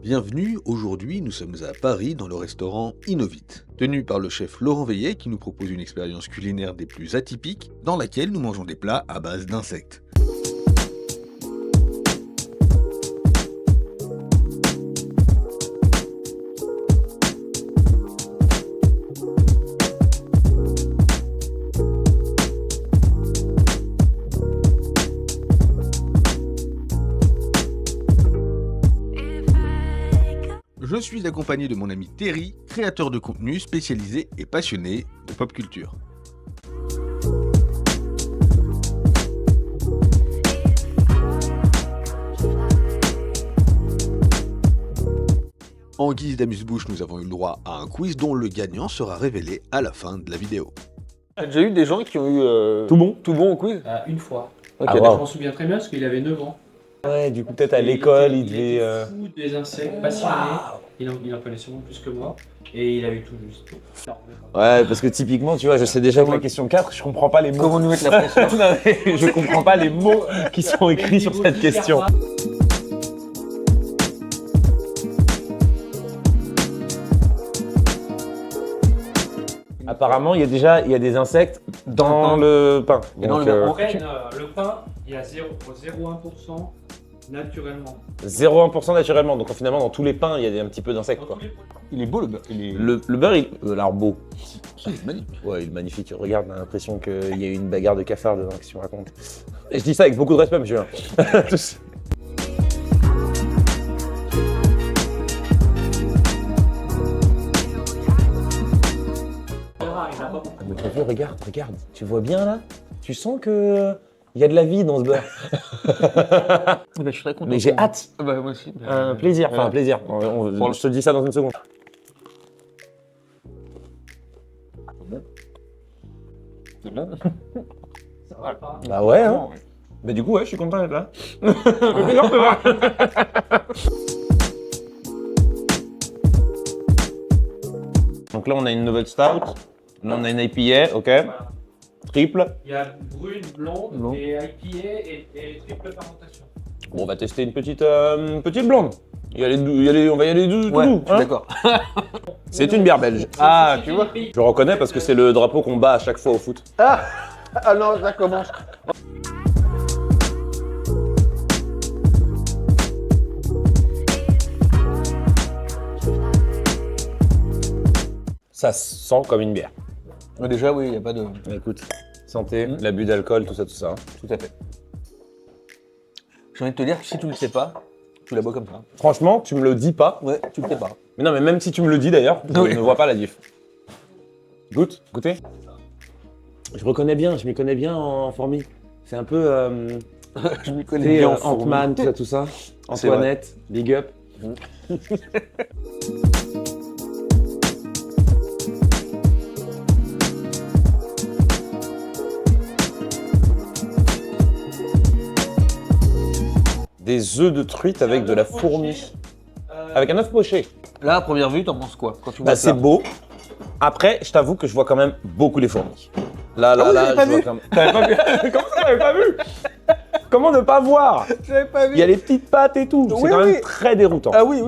Bienvenue, aujourd'hui nous sommes à Paris dans le restaurant Innovite, tenu par le chef Laurent Veillet qui nous propose une expérience culinaire des plus atypiques dans laquelle nous mangeons des plats à base d'insectes. Je suis accompagné de mon ami Terry, créateur de contenu spécialisé et passionné de pop culture. En guise d'amuse-bouche, nous avons eu le droit à un quiz dont le gagnant sera révélé à la fin de la vidéo. T'as déjà eu des gens qui ont eu tout bon au quiz? Une fois. Ok, Je d'accord. m'en souviens très bien parce qu'il avait 9 ans. Ouais, du coup peut-être à l'école il devait... était fou des insectes, passionné. Il en connaissait beaucoup plus que moi. Et il a eu tout juste. Ouais, parce que typiquement, tu vois, je sais déjà que la question 4, je comprends pas les mots. Comment nous mettre la pression? Non, mais je comprends pas les mots qui sont écrits sur cette question. Apparemment, il y a des insectes dans le pain. Et dans Donc, le pain, il y a 0,1% naturellement. 0,1% naturellement. Donc finalement, dans tous les pains, il y a un petit peu d'insectes. Quoi. Il est beau le beurre. Le beurre, alors beau. Il est magnifique. Ouais, il est magnifique. Regarde, on a l'impression qu'il y a eu une bagarre de cafards dedans, qu'est-ce que tu racontes. Et je dis ça avec beaucoup de respect, monsieur. Tous. Mais t'as vu, regarde, tu vois bien là? Tu sens que il y a de la vie dans ce beurre. Je suis très content. Mais j'ai hâte. Bah, moi aussi. Un plaisir, enfin un plaisir. Je te dis ça dans une seconde. C'est bon. Ça va pas. Bah ouais, hein. Bah du coup, ouais, je suis content d'être là. Le plaisir de te voir. Donc là, on a une nouvelle stout. Là, on a une IPA, ok. Triple. Il y a brune, blonde et IPA et triple fermentation. Bon, on va tester une petite blonde. On va y aller tout doux. Hein. D'accord. C'est une bière belge. Ah, tu vois. Je reconnais parce que c'est le drapeau qu'on bat à chaque fois au foot. Ah non, ça commence. Ça sent comme une bière. Mais déjà, oui, il n'y a pas de... Écoute, santé, l'abus d'alcool, tout ça. Tout à fait. J'ai envie de te dire, si tu le sais pas, tu la bois comme ça. Franchement, tu me le dis pas. Ouais, tu le sais pas. Mais non, mais même si tu me le dis d'ailleurs, je Oui. ne vois pas la diff. Goûtez. Je m'y connais bien en fourmi. C'est un peu Je m'y connais bien en fourmi. Ant-Man, tout ça. C'est vrai. Antoinette, big up. Des œufs de truite avec de la fourmi. Avec un œuf poché. Là, à première vue, t'en penses quoi quand tu vois Bah ça? c'est beau. Après, je t'avoue que je vois quand même beaucoup les fourmis. Là, oui, j'avais pas je vois vu. quand même. T'avais pas vu? Comment ça, t'avais pas vu? Comment ne pas voir? J'avais pas vu. Il y a les petites pattes et tout. Oui, C'est quand oui. même très déroutant. Ah oui.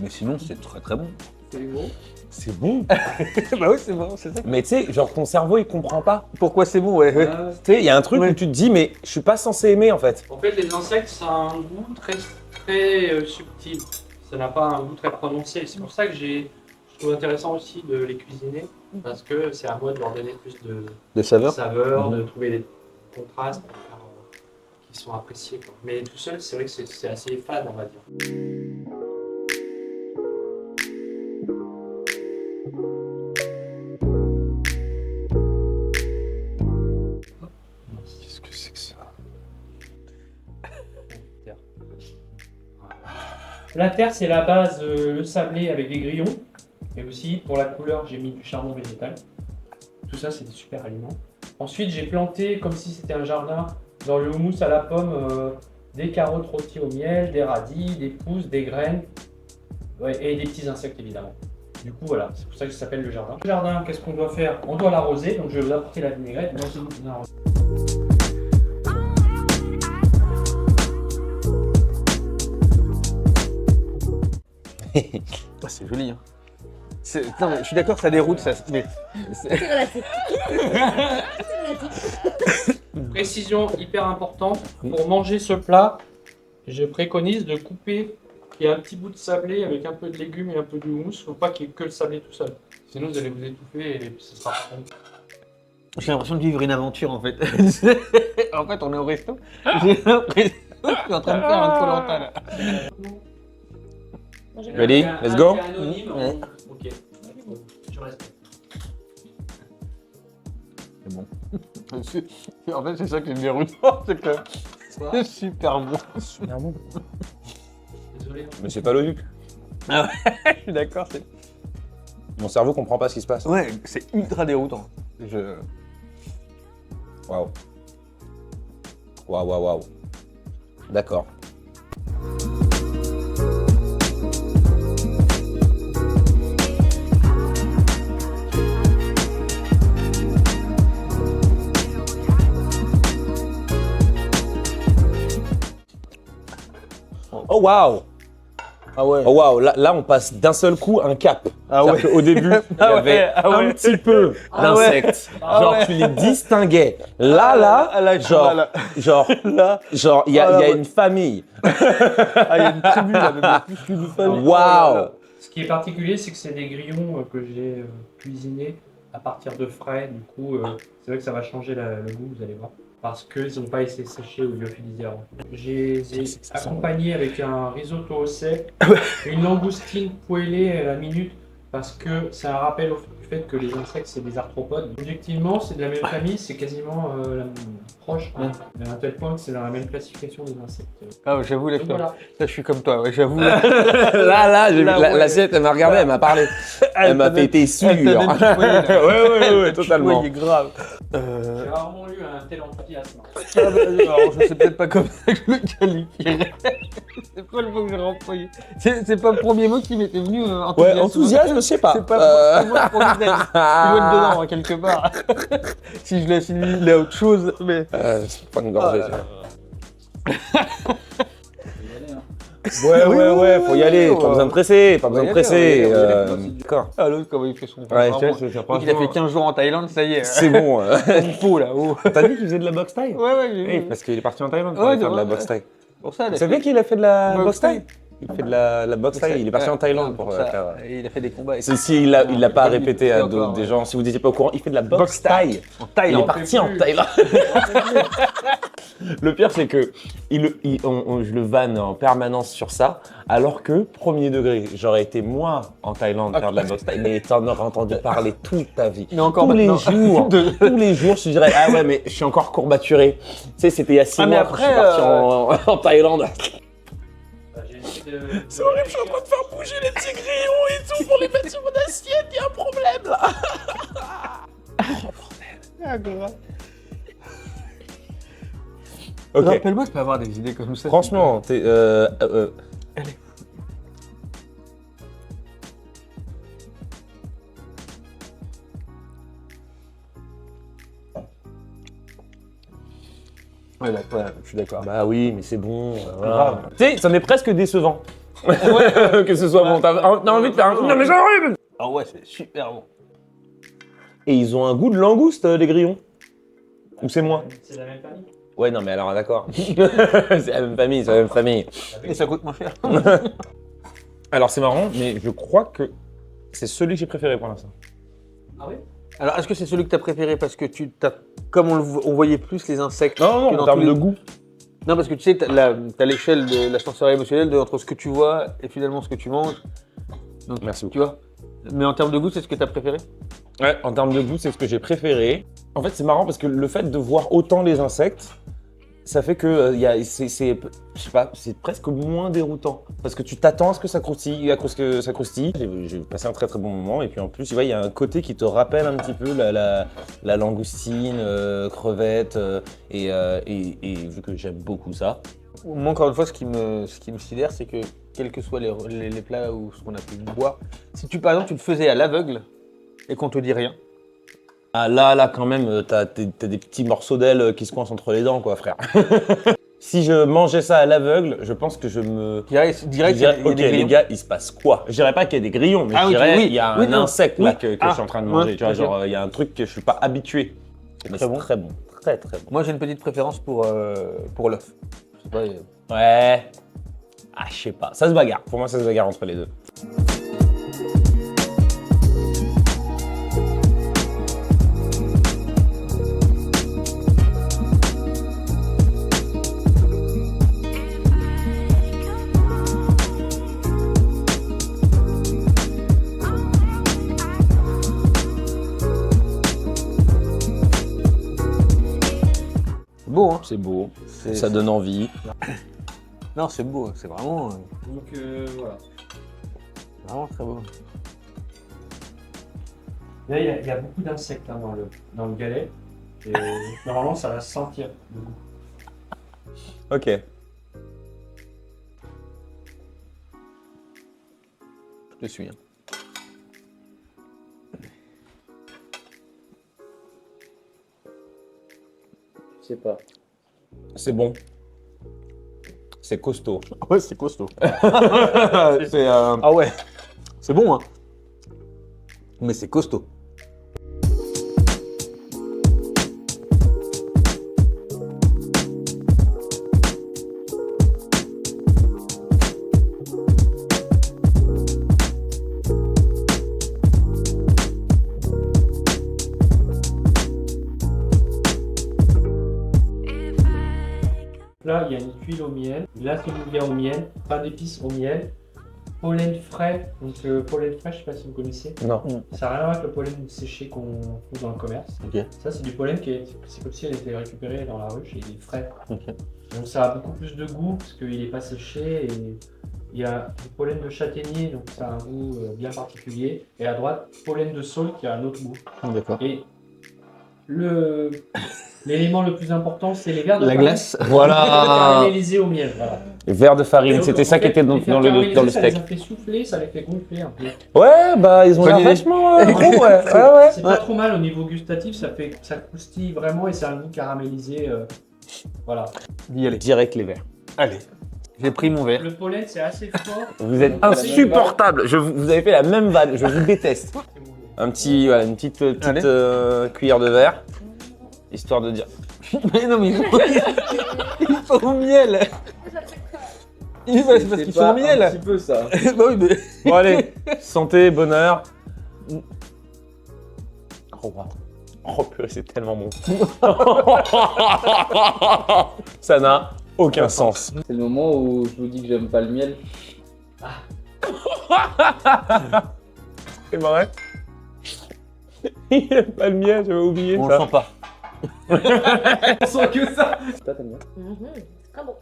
Mais sinon, c'est très bon. C'est bon. C'est bon. Bah oui, c'est bon, c'est ça. Mais tu sais, genre ton cerveau il comprend pas. Pourquoi c'est bon, ouais. Tu sais, il y a un truc Ouais. où tu te dis, mais je suis pas censé aimer en fait. En fait, les insectes, ça a un goût très subtil. Ça n'a pas un goût très prononcé. C'est pour ça que je trouve intéressant aussi de les cuisiner, parce que c'est à moi de leur donner plus De saveur. saveur, de trouver des contrastes pour faire, qui sont appréciés, quoi. Mais tout seul, c'est vrai que c'est assez fade, on va dire. Qu'est-ce que c'est que ça? La terre, c'est la base, le sablé avec des grillons. Et aussi, pour la couleur, j'ai mis du charbon végétal. Tout ça, c'est des super aliments. Ensuite, j'ai planté, comme si c'était un jardin, dans le houmous à la pomme, des carottes rôties au miel, des radis, des pousses, des graines, ouais, et des petits insectes évidemment. Du coup, voilà, c'est pour ça que ça s'appelle le jardin. Le jardin, qu'est-ce qu'on doit faire? On doit l'arroser, donc je vais vous apporter la vinaigrette dans une arrosée. Ah, c'est joli. Hein. Non, mais je suis d'accord, ça déroute, ça. Mais... C'est relatif. Précision hyper importante. Pour manger ce plat, je préconise de couper. Il y a un petit bout de sablé avec un peu de légumes et un peu de houmous. Faut pas qu'il y ait que le sablé tout seul. Sinon, vous allez vous étouffer et puis ce sera pas bon. J'ai l'impression de vivre une aventure en fait. En fait, on est au resto. J'ai l'impression que je suis en train de faire un Koh-Lanta là. Ready? Let's go. Ouais. Ok. Je reste. C'est bon. En fait, c'est ça qui me déroute. C'est que c'est super bon. Super bon. Désolé. Mais c'est pas logique. Ah ouais, je suis d'accord. C'est... Mon cerveau comprend pas ce qui se passe. Ouais, c'est ultra déroutant. Waouh. Waouh, waouh, waouh. D'accord. Oh waouh! Ah ouais. Oh waouh! Là, on passe d'un seul coup un cap. Ah ouais. C'est-à-dire qu'au début, il y avait un petit peu d'insectes. Genre, tu les distinguais. Là, genre, il y a une famille. Ah, il y a une tribu là, même plus qu'une famille. Waouh! Ce qui est particulier, c'est que c'est des grillons que j'ai cuisinés à partir de frais. Du coup, c'est vrai que ça va changer le goût, vous allez voir. Parce qu'ils n'ont pas été séchés ou lyophilisés avant. J'ai accompagné avec un risotto au sec, une langoustine poêlée à la minute, parce que c'est un rappel du fait que les insectes, c'est des arthropodes. Objectivement, c'est de la même famille, c'est quasiment proche, hein, à un tel point que c'est dans la même classification des insectes. Ah ouais, j'avoue, là, Donc voilà. je suis comme toi, ouais, j'avoue. L'assiette, elle m'a regardé, elle m'a parlé. Elle m'a fait tes sûre. Ouais, totalement. Il est grave. J'ai rarement eu un tel enthousiasme. Alors, je sais peut-être pas comme ça que je le qualifierais. C'est pas le mot que j'ai employé. C'est pas le premier mot qui m'était venu. Ouais, enthousiasme, je sais pas. C'est pas le premier mot. Il doit être dedans, hein, quelque part. Si je laisse il a autre chose, mais... C'est pas une gorgée, ça. Oui, Ouais, faut y aller. Pas ouais. besoin de presser, pas besoin de y aller, presser. on va y aller. D'accord. Ah, l'autre, comment il fait son... Ouais, vraiment. c'est Donc, il a fait 15 jours en Thaïlande, ça y est. C'est bon. Comme faux, là. Oh. T'as dit qu'il faisait de la boxe thaï? Ouais, j'ai Oui, vu. parce qu'il est parti en Thaïlande pour Ouais, aller faire de la ouais. boxe thaï. Pour ça, Vous savez qu'il a fait de la Boxe boxe thaï? thaï. Il fait de la boxe thaï. Il est parti en Thaïlande pour ça. faire. Et il a fait des combats. Ceci, il l'a pas Il répété à encore, des ouais. gens. Si vous n'étiez pas au courant, il fait de la boxe Boxe thaï. En Il est Thaïlande. parti en Thaïlande. Le pire, c'est que je le vanne en permanence sur ça, alors que, premier degré, j'aurais été moi en Thaïlande faire de la boxe thaï, mais t'en aurais entendu parler toute ta vie. Mais encore tous les maintenant. jours, tous les jours, je te dirais, ah ouais, mais je suis encore courbaturé. Tu sais, c'était il y a 6 Ah, mais mois après, quand je suis parti en Thaïlande. C'est horrible, je suis en train de faire bouger les petits grillons et tout pour les mettre sur mon assiette, il y a un problème là. Ah, grave. Ok. Rappelle-moi de pas avoir des idées comme ça. Franchement, t'es. Allez. Ouais, je suis d'accord. Bah oui, mais c'est bon. Voilà. Grave. Tu sais, ça m'est presque décevant. Que ce soit bon. T'as envie de faire un. Non, mais c'est horrible! Ah ouais, c'est super bon. Et ils ont un goût de langouste, les grillons. Ou c'est moi? C'est la même famille. Ouais, non, mais alors d'accord. C'est la même famille, c'est la même famille. Et ça coûte moins cher. Alors c'est marrant, mais je crois que c'est celui que j'ai préféré pour l'instant. Ah oui? Alors, est-ce que c'est celui que t'as préféré parce que comme on voyait plus les insectes Non, que en dans termes tous les- de goût. Non, parce que tu sais, t'as l'échelle de l'ascenseur émotionnel entre ce que tu vois et finalement ce que tu manges. Donc, Merci tu vois. Mais en termes de goût, c'est ce que t'as préféré? Ouais, en termes de goût, c'est ce que j'ai préféré. En fait, c'est marrant parce que le fait de voir autant les insectes, ça fait que je sais pas, c'est presque moins déroutant. Parce que tu t'attends à ce que ça croustille, J'ai passé un très très bon moment. Et puis en plus, tu vois, il y a un côté qui te rappelle un petit peu la langoustine, crevette. Et vu que j'aime beaucoup ça. Moi, encore une fois, ce qui me sidère, c'est que quels que soient les plats ou ce qu'on appelle boire, si par exemple tu le faisais à l'aveugle et qu'on te dit rien, Ah là, quand même, t'as des petits morceaux d'ailes qui se coincent entre les dents, quoi, frère. Si je mangeais ça à l'aveugle, je pense que je me... Direct, Je qu'il y a dirais, des ok, les grillons. gars, il se passe quoi? Je dirais pas qu'il y a des grillons, mais Ah je oui, dirais oui, il y a oui, un non. insecte là Oui. que Ah, je suis en train de manger. ouais, Tu vois, ok. genre, il y a un truc que je suis pas habitué. Mais Très c'est bon. très bon. Très, très bon. Moi, j'ai une petite préférence pour l'œuf. Je sais pas, Ouais. Ah, je sais pas. Ça se bagarre. Pour moi, ça se bagarre entre les deux. beau, hein. C'est beau. C'est- Ça donne envie. Non, c'est beau, c'est vraiment, Donc voilà. vraiment très beau. Là, il y a beaucoup d'insectes hein, dans le galet. Et normalement, ça va se sentir. le goût. Ok. Je te suis. Hein. Je sais pas. C'est bon. C'est costaud. Ouais, c'est costaud. C'est Ah ouais, c'est bon, hein. Mais c'est costaud. Là, il y a une tuile au miel, la semoule au miel, pain d'épices au miel, pollen frais. Donc, pollen frais, je sais pas si vous connaissez. Non. Ça n'a rien à voir avec le pollen séché qu'on trouve dans le commerce. Ok. Ça, c'est du pollen c'est comme si elle était récupérée dans la ruche et il est frais. Ok. Donc, ça a beaucoup plus de goût parce qu'il n'est pas séché et il y a du pollen de châtaignier, donc ça a un goût bien particulier. Et à droite, pollen de saule qui a un autre goût. D'accord. Et l'élément le plus important, c'est les verres de La farine. glace. Voilà. Caramélisés au miel, voilà. Les verres de Et farine, donc, c'était en ça qui fait, était dans les faire le caraméliser, steak. Ça les a fait souffler, ça les fait gonfler un peu. Ouais, bah ils ont Bonne l'air idée. vachement gros, ouais. Ouais, ouais. C'est pas trop mal au niveau gustatif, ça croustille vraiment et c'est un goût caramélisé. Voilà. D'y aller. Direct les verres. Allez. J'ai pris mon verre. Le pollen, c'est assez fort. Vous êtes insupportable. Vous avez fait la même vanne. Je vous déteste. Un petit, voilà, une petite Allez. cuillère de verre, histoire de dire. Mais non, mais il faut au miel. C'est parce qu'il faut au miel. Un petit peu ça. Bah oui, mais... Bon allez, santé, bonheur. Oh, wow. Oh purée, c'est tellement bon. Ça n'a aucun sens. C'est le moment où je vous dis que j'aime pas le miel. C'est vrai. Il aime pas le miel, j'avais oublié On le ça. sent pas. On sent que ça. Toi t'aimes bien? Ah bon.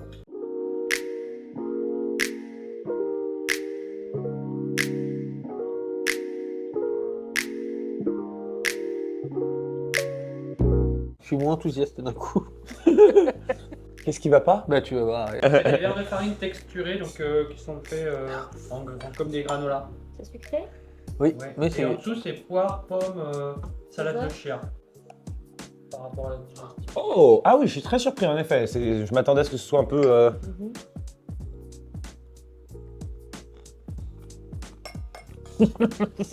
Je suis moins enthousiaste d'un coup. Qu'est-ce qui va pas? Bah tu vas voir. C'est des verres de farine texturés, donc qui sont faits comme des granolas. C'est sucré? Oui, Ouais. mais Et c'est... en dessous, c'est poire, pomme, salade C'est de ça chia. Par rapport à la Oh, ah oui, je suis très surpris en effet. Je m'attendais à ce que ce soit un peu. Mhm.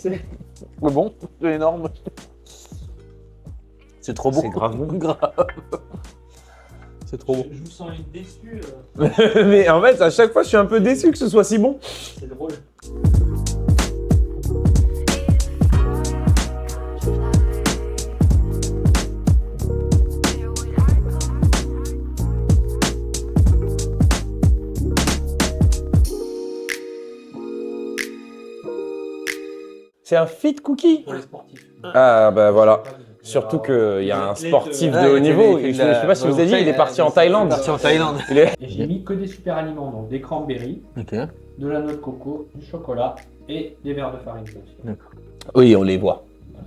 Mais bon, c'est énorme. C'est trop bon. C'est grave bon. Grave. C'est trop bon. Je vous sens une déçue, Mais en fait, à chaque fois, je suis un peu déçu que ce soit si bon. c'est drôle. C'est un fit cookie. Pour les sportifs. Ah bah voilà. Pas- Surtout alors, qu'il y a les un athlètes, sportif Ouais, de haut il niveau. fait Je sais pas si vous avez dit, il est parti en Thaïlande. Parti en Thaïlande. Il est- Et j'ai mis que des super aliments, donc des cranberries, Ok. de la noix de coco, du chocolat et des verres de farine. Oui, on les voit.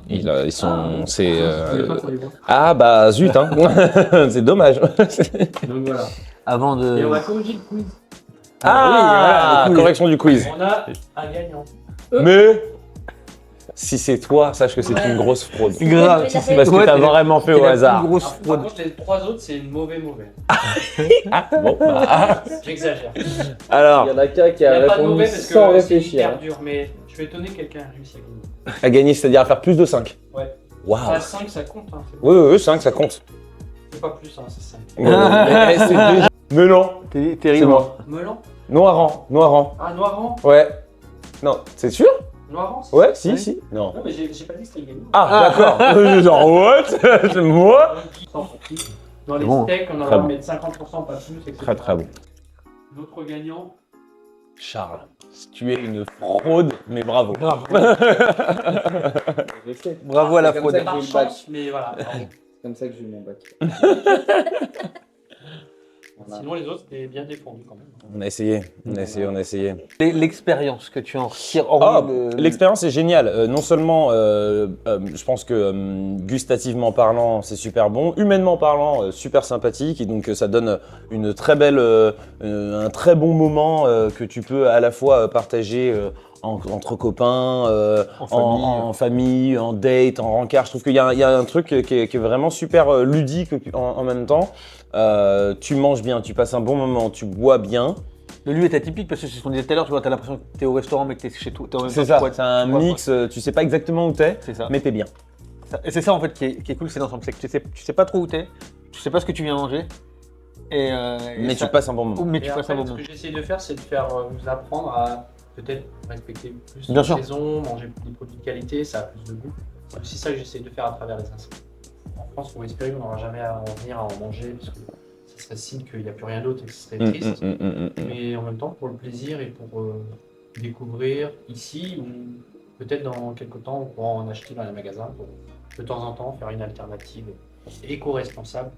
Ils sont. Ah. C'est. Je voulais pas qu'on les voit. Ah bah zut, hein. C'est dommage. Donc voilà. Avant de... Et on va corriger le quiz. Ah, oui, voilà, du coup, correction du quiz. On a un gagnant. Mais Si c'est toi, sache que c'est une grosse fraude. Grave. Mais t'as C'est parce que Ouais, t'as t'es- vraiment fait t'es au la hasard. plus grosse Alors, par fraude. contre, les 3 autres, c'est une mauvaise. Ah, bon, bah. J'exagère. Il Alors, Il y en a qu'un qui n'y a a pas de répondu mauvais parce sans que c'est réfléchir. hyper dur, mais je suis étonné que quelqu'un ait réussi à gagner. à gagner, c'est-à-dire à faire plus de 5. Ouais. Waouh. À 5, ça compte. Hein. Oui, 5, ça compte. C'est pas plus, hein, c'est 5. Mais c'est déjà... Melon. T'es C'est terrible. moi. Melon. Noiran. Ah, Noiran. Ouais. Non, c'est sûr? Noiran, c'est Ouais, ça si. Non. Non, mais j'ai pas dit que c'était gagné. Ah, d'accord. Genre, what? C'est moi? Dans les Bon. steaks, on a le Très droit de bon. mettre 50%, pas plus, etc. Très très bon. L'autre gagnant. Charles, tu es une fraude, mais bravo. Je sais. Bravo à la C'est fraude. comme ça Par que j'ai eu le bac. chance, mais voilà. C'est comme ça que j'ai eu mon bac. Voilà. Sinon, les autres, c'était bien défendu quand même. On a essayé. L'expérience que tu en retires Ah, hormis le- l'expérience est géniale. Non seulement, je pense que gustativement parlant, c'est super bon. Humainement parlant, super sympathique. Et donc, ça donne une très belle, un très bon moment que tu peux à la fois partager entre copains, en famille, en date, en rencard. Je trouve qu'il y a un truc qui est vraiment super ludique en même temps. Tu manges bien, tu passes un bon moment, tu bois bien. Le lieu est atypique parce que c'est ce qu'on disait tout à l'heure, tu vois, t'as l'impression que t'es au restaurant mais que t'es chez toi. T'es en même C'est temps, ça, tu vois, c'est un tu vois, mix, tu sais pas exactement où t'es, C'est ça. mais t'es bien. Et c'est ça en fait qui est cool, c'est l'ensemble. C'est que tu sais pas trop où t'es, tu sais pas ce que tu viens manger. Et Mais ça- tu passes un bon moment. Mais Et tu passes après, un bon ce moment. que j'essaie de faire, c'est de faire vous apprendre à peut-être respecter plus Bien la sûr. saison, manger des produits de qualité, ça a plus de goût. C'est aussi ça que j'essaie de faire à travers les insectes. En France, pour espérer qu'on n'aura jamais à en venir à en manger, parce que ça serait signe qu'il n'y a plus rien d'autre et que ce serait triste. Mais en même temps, pour le plaisir et pour découvrir ici, ou peut-être dans quelques temps, on pourra en acheter dans les magasins pour de temps en temps faire une alternative éco-responsable.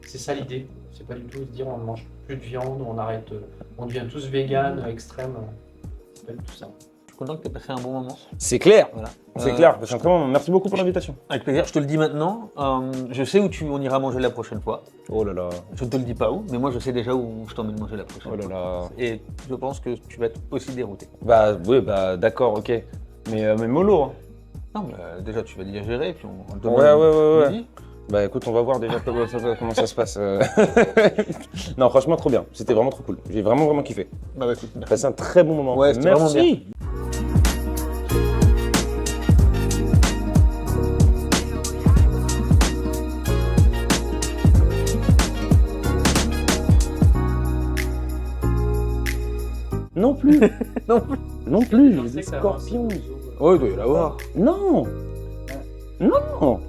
C'est ça l'idée. C'est pas du tout de dire on ne mange plus de viande, on arrête, on devient tous véganes extrêmes. C'est pas du tout ça. Je suis content que tu aies passé un bon moment. C'est clair, Voilà. c'est clair. C'est un très bon moment. Merci beaucoup pour l'invitation. Avec plaisir, je te le dis maintenant. Je sais où on ira manger la prochaine fois. Oh là là, Je ne te le dis pas où, mais moi je sais déjà où je t'emmène manger la prochaine oh là fois. là. Et je pense que tu vas être aussi dérouté. Bah oui, bah d'accord, ok. Mais mollo. Hein. Non, mais déjà tu vas digérer, puis on te Ouais. midi. Bah écoute, on va voir déjà comment ça se passe. Non, franchement, trop bien. C'était vraiment trop cool. J'ai vraiment kiffé. Bah écoute, J'ai passé un très bon moment. Ouais, c'était vraiment Merci. Non plus. Non plus. Non plus. Je Des sais que ça scorpions. avance. Oh, il doit y l'avoir. Non. Non.